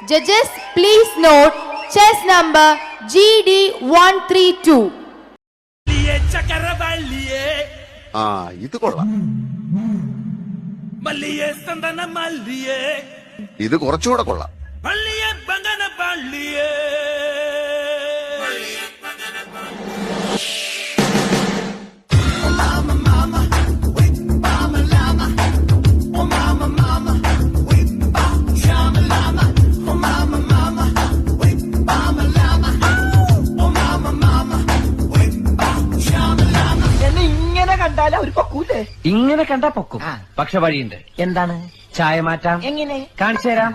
Judges, please note chess number GD132. ഇത് കൊള്ളാം. ഇത് കുറച്ചുകൂടെ കൊള്ളാം. ഇങ്ങനെ കണ്ടാ പൊക്കും. പക്ഷെ വഴിയുണ്ട്. എന്താണ്? ചായ മാറ്റാം. എങ്ങനെ? കാണിച്ചു തരാം.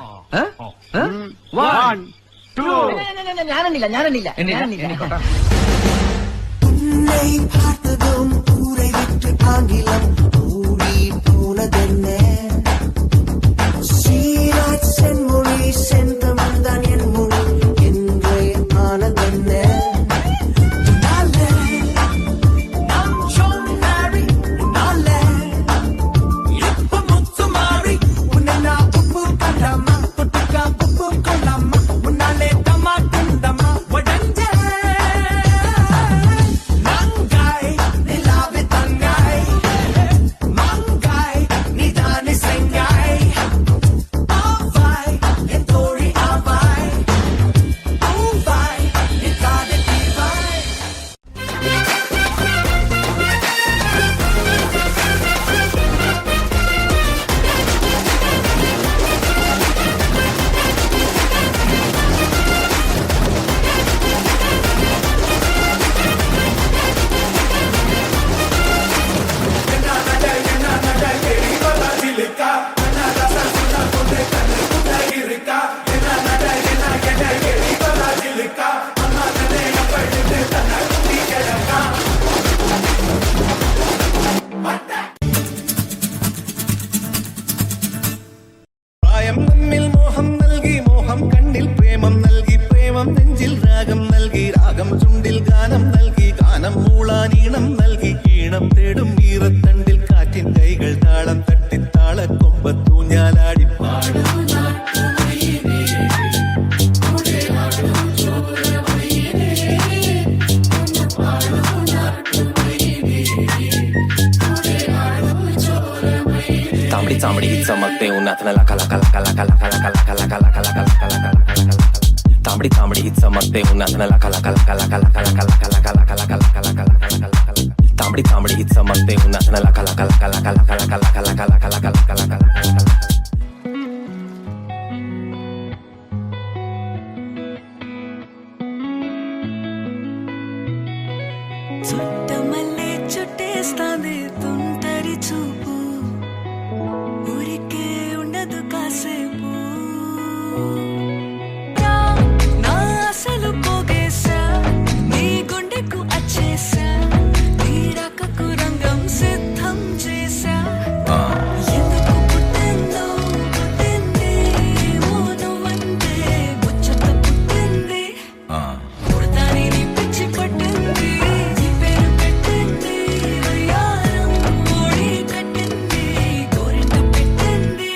ഞാനെണ്ണില്ല. തേടും ഈറത്തണ്ടിൽ കാറ്റിൻ കൈകൾ താളം തട്ടി താളക്കൊമ്പത്തൂഞ്ഞാലാടി Somebody hit some up there, nothing like Somebody hit some up there, nothing like Somebody hit some up there, nothing Chuttamalle చుట్టేస్తాంది తుంటరి చూపు ఊరికే ఉండదు కాసేపు నా అసలు పోగేశా నీ గుండెకు అచ్చేసా నీ రాకకు రంగం సిద్ధం చేశా ఎందుకు పుట్టిందో పుట్టింది నువ్వంటే ముచ్చట పుట్టింది పుడతాని నీ పిచ్చి పట్టింది నీ పేరు పెట్టింది వయ్యారం ఓడి కట్టింది గోరింట పెట్టింది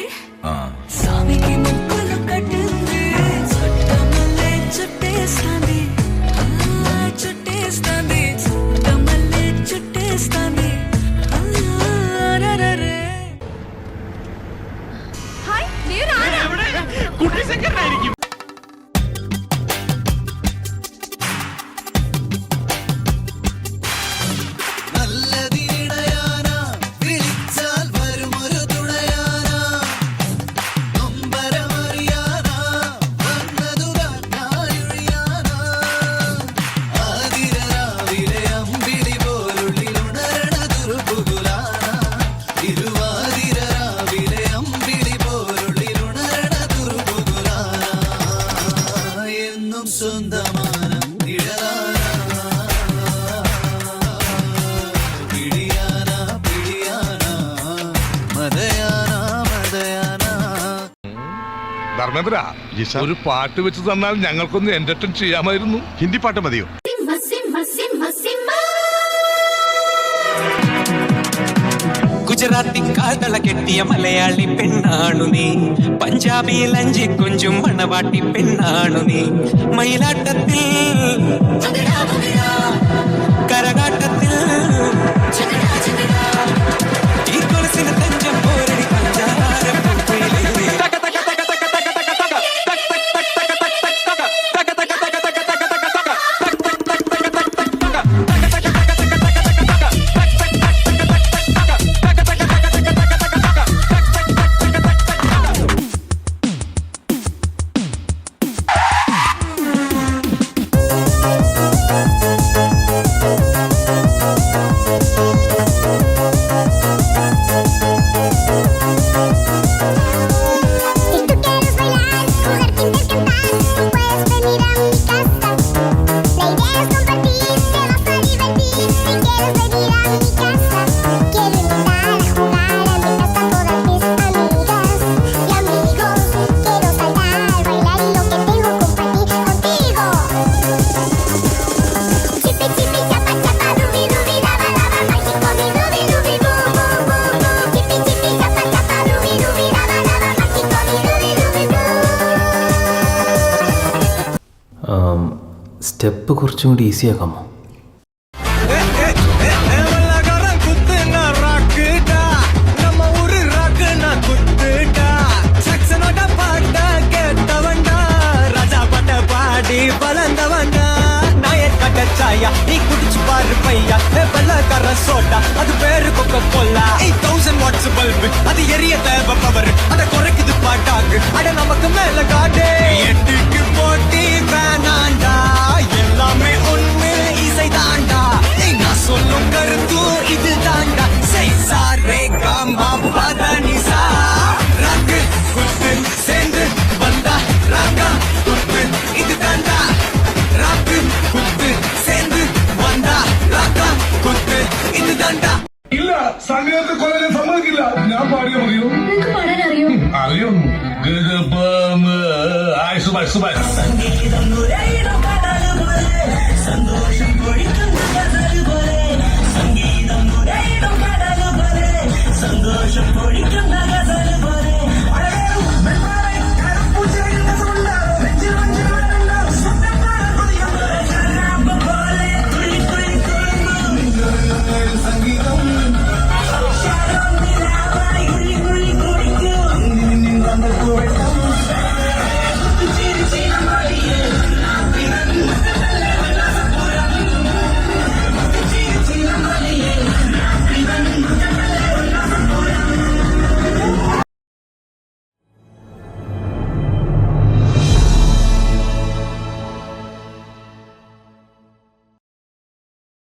సామికి ముక్కులు కట్టింది చుట్టమల్లే చుట్టేస్తాంది చుట్టేస్తాంది చుట్టమల్లే చుట్టేస్తాంది ഹായ്, നീ ആരാ? ധർമ്മേന്ദ്ര, ഒരു പാട്ട് വെച്ച് തന്നാൽ ഞങ്ങൾക്കൊന്ന് എന്റർടൈൻ ചെയ്യാമായിരുന്നു. ഹിന്ദി പാട്ട് മതിയോ? സിംഹ സിംഹ സിംഹ സിംഹ ഗുജറാത്തി കാതള കെട്ടിയ മലയാളി പെണ്ണാണു നീ പഞ്ചാബിയിൽ അഞ്ചി കൊഞ്ചും മണവാട്ടി പെണ്ണാണു നീ മയിലാട്ടത്തിൽ കരകാട്ടത്തിൽ ഈ കൊലസിന് തഞ്ചം പോരടി പഞ്ചാര സ്റ്റെപ്പ് കുറച്ചും കൂടി ഈസി ആക്കാമോ? நீ குடிச்சு பாரு பையா வெள்ளக்கார சோட்டா அது பேரு கொக்க கோலா 1000 வாட்ஸ் பல்பு அது எரிய தேவை பவர் அத குறைக்குது பாட்டாக்கு அட நமக்கு மேல காட்டு எட்டுக்கு போட்டி வேணாண்டா எல்லாமே ஒண்ணு இசை தாண்டா நான் சொல்லும் கருத்து இது தாண்டா செய்சாரே காமா பதனிசா ராக்கு குத்து சேர்ந்து வந்தா ராக்கா குத்து இது தாண்டா ராக்கு குத்து சேர்ந்து வந்தா ராக்கா குத்து இது தாண்டா ഇല്ല സംഗീതത്തെ കൊല്ലാൻ സമ്മതിക്കില്ല. ഞാൻ പാടിയ പറയൂ. അറിയുന്നു. സുബായ് സംഗീതം